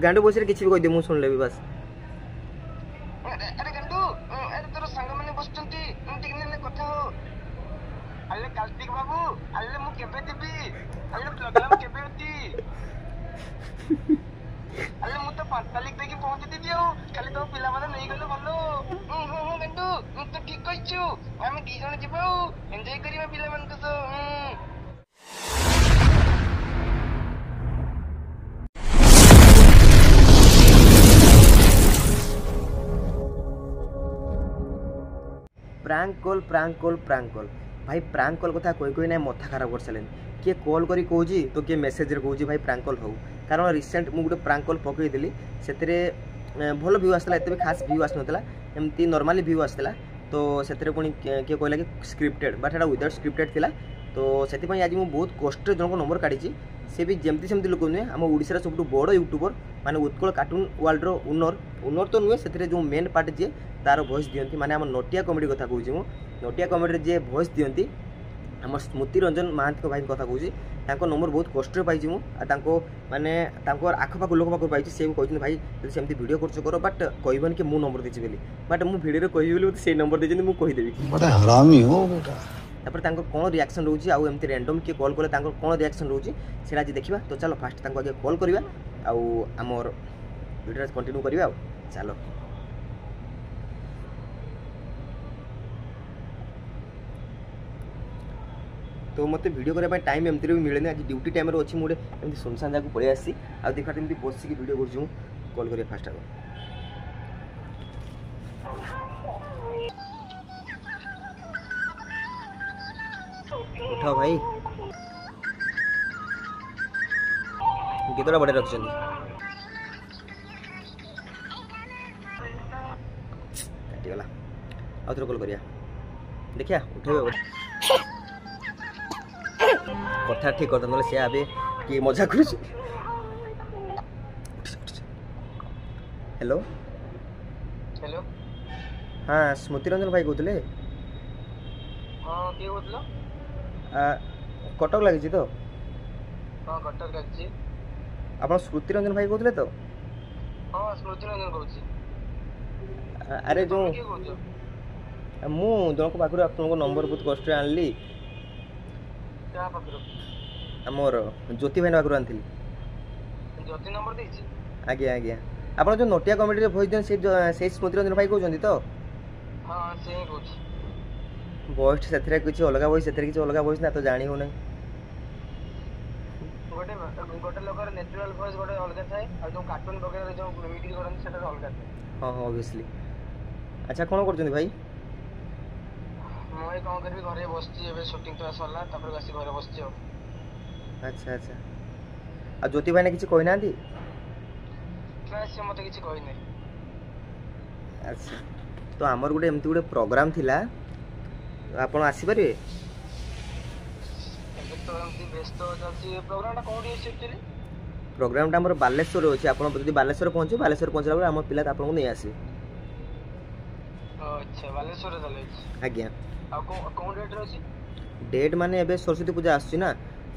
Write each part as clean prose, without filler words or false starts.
गांडू बस किसी भी कह दे मुझे सुन लेबी बस। अरे गांडू अरे तोर संग माने बसचंती ठीक ने कथा हो। अरे कार्तिक बाबू अरे मु केबे देबी अरे प्रोग्राम केबे होती अरे मु तो 5 तारीख तक पहुंच देबी आ खाली तो पिला माने नहीं गलो भलो। गांडू तो ठीक कहछु हम दी जण जिबो एन्जॉय करिबा पिला मन तो प्रांक कॉल भाई प्रांक कॉल कथा कोई ना मथा खराब कर सारे किए कॉल करी कहूँ तो किए मेसेज रे कहूँ भाई प्रांक कॉल हो कारण रिसेंट मुझे प्रांक कॉल पकईदी से भल व्यू आसला एत भी खास व्यू आसना एमती नॉर्मली व्यू आसला तो से पुणी किए कहला कि scripted but Etah without scripted थिला तो से आज मुझे बहुत कष्ट जनक नंबर काढ़ी सी भी जमती सेमती लोक नुहे आम ओडिशार सब बड़ यूट्यूबर माने उत्कल कार्टून वर्ल्ड ओनर तो नुहे से जो मेन पार्ट जी तार वॉइस दियंती माने आम नटिया कमेडी कथा कहूँ मु नटिया कमेडी जी वॉइस दियंती आम स्मृति रंजन महांती भाई कथा कहूँ नंबर बहुत कष्ट पाई माने आखपाख लोक पाक पाई से कहते भाई जब सेमती वीडियो कर बट कहबन कि मु नंबर देछि बोली बट मु वीडियो कहबी बोली से नंबर देछन मु कहिदेबी बड़ा हरामी हो बेटा तापर कौन रिएक्शन रोचे आउ एमती रैंडम किए कॉल कले कौन रिएक्शन रोचे से आज देखा तो चलो फास्ट आगे कॉल करवा आमर वीडियो कंटिन्यू करवा चलो तो मत वीडियो करने टाइम एमती भी मिले आज ड्यूटी टाइम अच्छी मुझे एमती सुनसान जगह पलि आसी आ देखा एमती बसिक वीडियो कर कॉल कर फास्ट आगे उठाओ भाई गीतटा बढ़िया रखिए काटिगला आउ थोड़ा कॉल करिया देखिया उठेबे कथा ठीक करता ना सी आबे कि मजा कर हेलो हेलो हाँ स्मृति रंजन भाई कहते हां के बोललो कटक लगी तो हां कटक लगी आप स्मृति रंजन भाई कहते तो हां स्मृति रंजन कहूँ अरे जो मु जनक पाखर आप नंबर बहुत कष्ट आनली क्या पाखर आमर ज्योति भाई पाखर आनी ज्योति नंबर देछि आज्ञा आज्ञा आप जो नटिया कमेडी भॉइस दियन से स्मृति रंजन भाई कहते तो हां से कहूँ वॉइस से किसी अलग वॉइस से किसी अलग वॉइस ना तो जानी हो नहीं गोटे गोटे लोकर नेचुरल वॉइस गोटे अलग थाए और जो कार्टून वगैरह जो मिमिक्री करन सेटा अलग थाए हां हां ऑब्वियसली अच्छा कोन करछन भाई मोय कोन करबी घरे बसची एबे शूटिंग तो सरला तापर गासी घरे बसची अच्छा अच्छा आ ज्योति भाई ने किसी कहना दी क्लास से मते किसी कहि नै अच्छा तो हमर गुटे एमती गुटे प्रोग्राम थिला आपण आसी परिबे तो एमती व्यस्त जल्दी प्रोग्रामटा कोडी एक्चुअली प्रोग्रामटा हमर बालेश्वर अछि आपण जदी बालेश्वर पहुंचला बेले हमर पिला आपन को नै आसी अच्छा बालेश्वर चले आज्ञा आ कोन डेट रे अछि डेट माने एबे सरस्वती पूजा आछि ना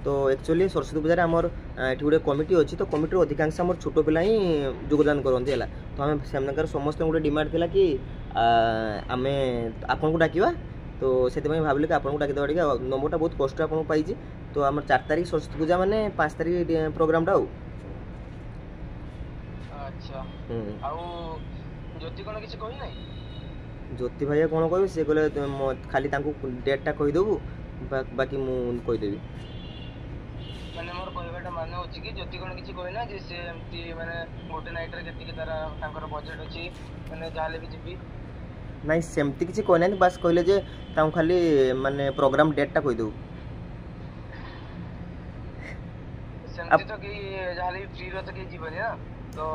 तो एक्चुअली सरस्वती पूजा रे हमर एठी गुटे कमिटी अछि तो कमिटी अधिकांश हमर छोटो पिला ही योगदान करन देला तो हम सेमनकर समस्त गुटे डिमांड थिला कि आमे आपन को डाकिबा तो से भाविले कि आपको डाक देवा नंबरटा बहुत कष्ट आपको पाई तो आम 4 तारीख सरस्वती पूजा माने 5 तारीख प्रोग्राम टा अच्छा ज्योति कोन किछि कहि नै ज्योति भाई कौन कह सी कहले खाली डेटा कहीदेबू बाकी मुझे कहीदेवी माने मोर कहबाटा माने होची कि ज्योति कोन किछि कहि ना जे से एमती माने गोटे नाइट रे केति तारा तांकर बजेट अछि माने जाले भी जिबी नहीं सेमती किसी कहना बस कहले जे खाली माने प्रोग्राम डेटा कहीदेबू सेमती तो कि जाले फ्री रो तो कि जीवनी ना तो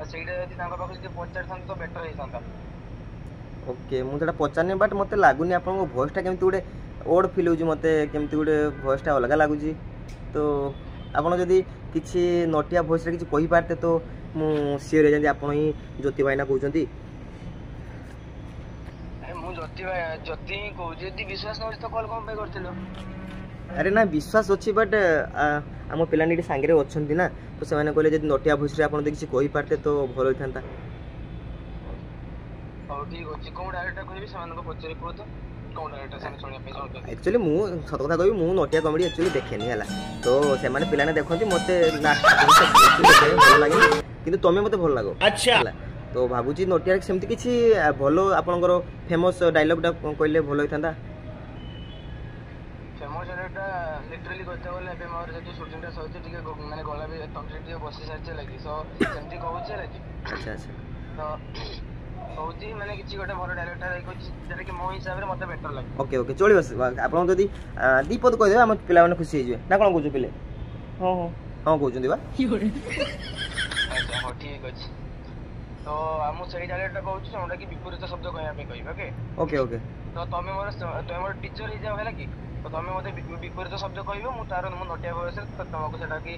सेइडा यदि तांकर पाखे जे पचार तो बेटर हे संता ओके मुझे पचारनी बट मत लगुनि आप भॉइस टा केमती गोटे ओड फिल हो मत केमती गोटे भॉइस टा अलग लगुच तो आपड़ जदि किसी नटिया भॉइस रे किसी कहि पारते तो मु सियर हो जाती आप ही ज्योति भाईना कहते मु ज्योति भाई ज्योति कहू जदि विश्वास न तो कॉल कौन पे करथिलो अरे ना विश्वास अच्छी बट आम पे सांगे अच्छा ना तो से कहले जब नटिया भोइस आप किसी कही पारते तो भल होता। एक्चुअली मु सत कथा कह नटिया कमेडी एक्चुअली देखेनी है तो से पे देखते मत भल लगे कि तुम्हें मत भल लग। अच्छा तो भावुची नटिया सेमती किसी भल आपंकर फेमस डायलॉग कहले भल होता। फेमस डायलॉग लिटरली कहते बोले एबे मोर जे शूटिंग टा सहित टिके माने गला भी तकलीफ टिके बसी सारचे लागि सो सेमती कहूचे लागि। अच्छा अच्छा तो कहूची माने किछि गोटे भलो डायलॉग टा कहूची जेटा कि मो हिसाब रे मते बेटर लागि। ओके ओके चलिबस आपन जदी दीपद कह देबा हम पिला माने खुशी हो ना कोन कहू पिले। हां हां हां कहउछन दिबा। अच्छा हो ठीक अछि तो हम सही डायलॉग टा कहूची हमरा कि विपरीत शब्द कहया पे कहिबा के। ओके ओके तो तमे मोर टीचर हिसाब हैला कि तो तुम मत विपरीत शब्द कह मु तार मो नटिया भोइस तुमको सेटा कि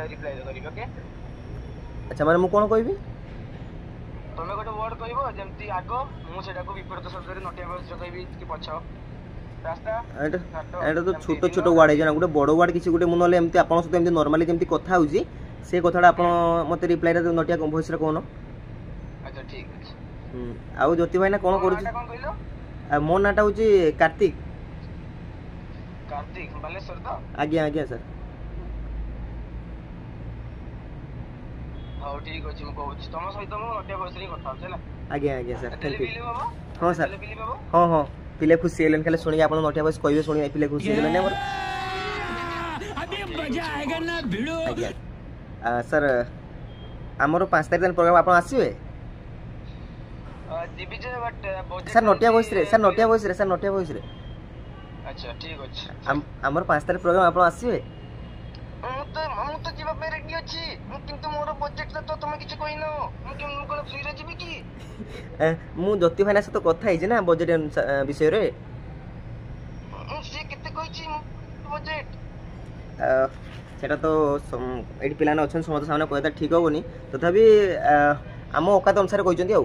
रिप्लाई करिबो के। अच्छा माने मु कोन कहबी तुम गोटे वर्ड कहबो जेमती आग मु सेटा को विपरीत शब्द रे नटिया भोइस कहबी कि पछ रास्ता एटा तो छोटो छोटो वर्ड है जना गोटे बड़ वर्ड किसी गोटे मु नले एमती आपन सहित एमती नॉर्मली जेमती कथा होजी से कथाडा आपन मते रिप्लाई रे नटिया भोइस रे कोन। अच्छा ठीक अछि आउ ज्योति भाई ना कोन करू छी कोन कहलो मो नाटा होची कार्तिक। कार्तिक बालेश्वर तो आज्ञा आज्ञा सर। हां ठीक अछि म कहू छी तम सहित म नटिया भोइस रे कथा होछला। आज्ञा आज्ञा सर थैंक यू। हां सर हां हां पिले खुशी हेलन खाली सुनी आपन नटिया भोइस कहबे सुनी पिले खुशी हेलन ने हमर अभी मजा आएगा ना भिड़ो। आज्ञा सर हमरो 5 तारिख दिन प्रोग्राम आपन आसीबे दिबिजे बट सर नटिया भोइस रे सर नटिया भोइस रे सर नटिया भोइस रे। अच्छा ठीक अछि हमर 5 तारिख प्रोग्राम आपन आसीबे मु तो जीवा पे रेडी अछि किंतु मोर बजट तो तुम किछ कहिनो मु कोन फ्री रे जीबी की मु ज्योति भाईना से तो कथा हिजे ना बजट विषय रे से केते कहिछि बजट सेटा तो एडी पिलाना अछन समस्त सामने कहता ठीक होबनी तथापि आम औकात अनुसार कहजंती आ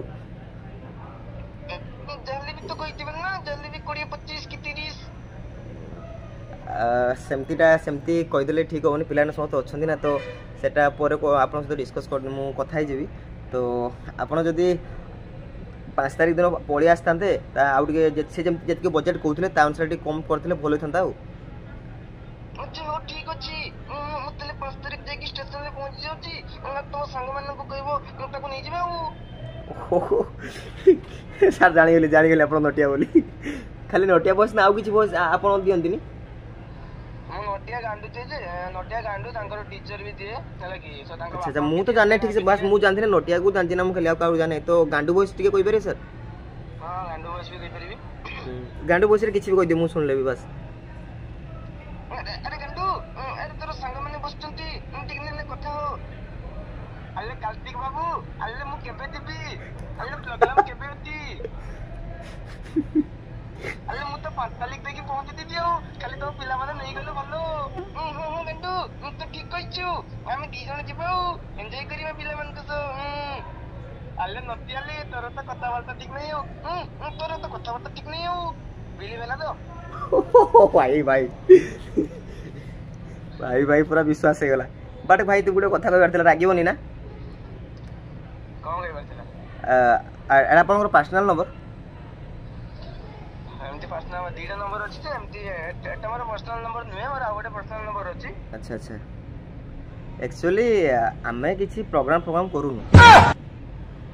जल्दी भी तो कहिथिबे ना जल्दी भी 20 25 की 30 सेमतीटा सेमती कहीदेले ठीक होनी पिलाने समस्त अच्छा ना तो सेटा पर आप डिस्कस कर मु कथा ही तो आपड़ जदि 5 तारिख दिन पलि आसते आउ जी बजेट कहते अनुसार कम करते भल होता। अच्छा हो ठीक अछि मु तले 5 तारिख जाके स्टेशन रे पहुंच जाउची तो संग मानन को कहबो मु ताको नै जिबे सर जानी गेले आपण नटिया बोली खाली नटिया बस ना आउ किछि बस आपण दियंतिनी मु नटिया गांडू जे नटिया गांडू तांकर टीचर भी दिए चला कि सो तांकर। अच्छा मु तो जाने ठीक से बस मु जानथि नटिया को जानथि ना मु खाली काउ जाने तो गांडू बस टिके कहि पारे सर। हां गांडू बस भी कहि परबी गांडू बस रे किछि भी कहि दे मु सुन लेबी बस। अरे गांडू अरे तोर संग माने बसचंती टिक ने कथा हो अरे कार्तिक बाबू अरे मु केबे दिबी अरे प्रोग्राम केबे होती अरे मु तो 5 तारिख तक पहुंच दिबी हो खाली तो पिला माने नहीं गलो भलो गंडू तो ठीक कहिछु हम दी जण जिबो एन्जॉय करिबा पिला मान तो अरे नतियाले तोर तो कथा वार्ता ठीक नहीं हो तोर तो कथा वार्ता ठीक नहीं हो बिली वेला तो भाई भाई भाई भाई पूरा विश्वास हो गला बट भाई तू गुटे कथा कहबार तला रागिबोनी ना कोन कहबार तला अरे आपनकर पर्सनल नंबर एमती पर्सनल दीटा नंबर अछि त एमती एटा मोर पर्सनल नंबर नुहे और आ गोटे पर्सनल नंबर अछि। अच्छा अच्छा एक्चुअली आमे किछि प्रोग्राम करूनु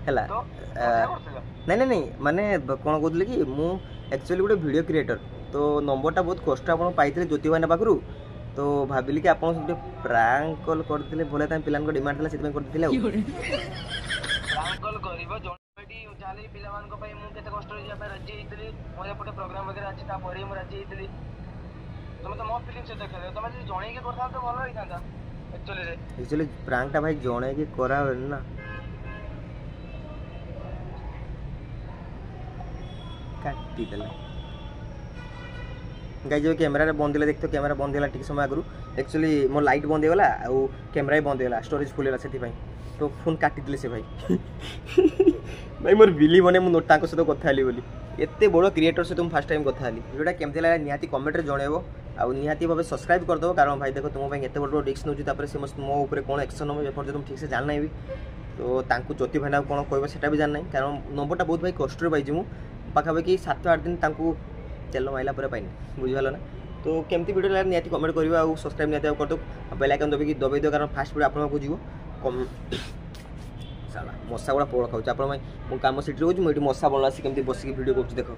हैला नहीं नहीं नहीं माने कोन कहतले कि मु एक्चुअली गोटे वीडियो क्रिएटर तो नंबरटा बहुत कष्ट आपण पाइथिले ज्योति भाई पाखरु तो भाबिली कि आपण गोटे प्रैंक कॉल करथिले भले ताम पिलान को डिमांड थला सेतमे करथिले प्रैंक कॉल करिवो जोडी जाले पिला मान को पई मु केते कष्ट होइया पे राजी हेतली मोर पटे प्रोग्राम वगैरह अछि ता परे मु राजी हेतली तुम तो मो फिल्म से देखले तुम जे जणी के करथा तो भलो होइतांता एक्चुअली प्रैंक टा भाई जणे के करा ना काटी देला गाइस जो कैमरा रे बंद दिले देखतो कैमरा बंद दिला ठीक समय आगु एक्चुअली मो लाइट बंद हो गला आ कैमरा ही बंद हो गला स्टोरेज फुल होला सेति भाई तो फोन काटी दिले से भाई भाई मोर बिली बने मु नोटा को से तो कथा हली बोली एते बड़ो क्रिएटर से तुम फर्स्ट टाइम कथा हली वीडियोटा केमते लागला निहाती कमेंट रे जणेबो आउ निहाती भाव सब्सक्राइब करदेव कारण भाई देख तुम एत बड़ रिस्क नौ से मो ऊपर कौन एक्शन नब एपर्तम ठीक से जानना भी तो तांकू ज्योति भाईना कौन कह सेटा भी जानना कारण नंबरटा बहुत भाई कष्ट पाई मु पाखापाखि 7-8 दिन तांकू तेल माइला पर पाइनि बुझीगल ना तो केमती वीडियो लगे निहाती कमेंट कर सब्सक्राइब निहाती कर दो बेल आइकन दबाई दियो कारण फास्ट वीडियो आपको जीव कम साला मशा गुड़ा पोड़ खाऊँ आप कम सीट रोज मुझे मशा बनला केमती बसिक वीडियो कर देख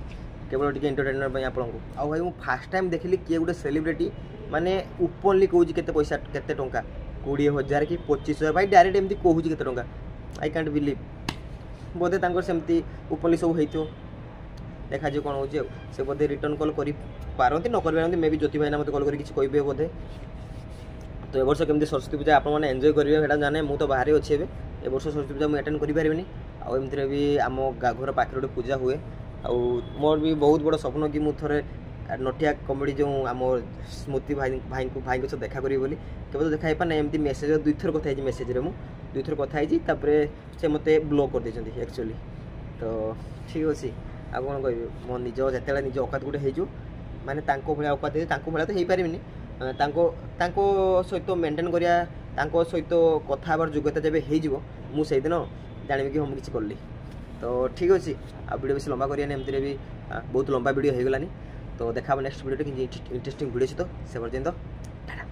केवल टी एंटरटेनमेंट आपको आउ भाई मुझे फास्ट टाइम देखिली किए गोटे सेलिब्रिटी माने ओपनली कहूँ केते पैसा केते टंका 20,000 कि 25,000 भाई डायरेक्ट एमती कहूँ केते टंका आई कैंट बिलीव बोधे सेमती ओपनली सब हो देखा जो कौन हो से बोधे रिटर्न कॉल कर पारती न कर मे भी ज्योति भाईना मत कॉल कर कहे बोधे तो ए वर्ष केमती सरस्वती पूजा आपने एंजॉय करेंगे सेटा जाने मुझे तो बाहर अच्छे ए वर्ष सरस्वती पूजा मुझे अटेंड करें आमती भी आम घर पाखे गोटे पूजा हुए आउ मोर भी बहुत बड़ स्वप्न कि मुझे नटिया कमेडी जो आम स्मृति भाई को सह देखा करी बोली केवल तो देखा पाना एमती मेसेज 2 थर कथा मेसेज मुझे 2 थर कथा से मत ब्लॉक कर देते एक्चुअली तो ठीक अच्छे आप कौन कह मो निज जिते निज औकात गोटे हो माने भाया औकात भाया तो हो पारे सहित मेंटेन करा सहित कथा योग्यता जब हो से दिन जानी कि हम किसी कली तो ठीक अच्छे आ वीडियो बेस लंबा करिए एमती भी बहुत लंबा वीडियो हो गलानी तो देखा नेक्स्ट वीडियो कि इंटरेस्टिंग वीडियो तो से पर्यंत টাটা।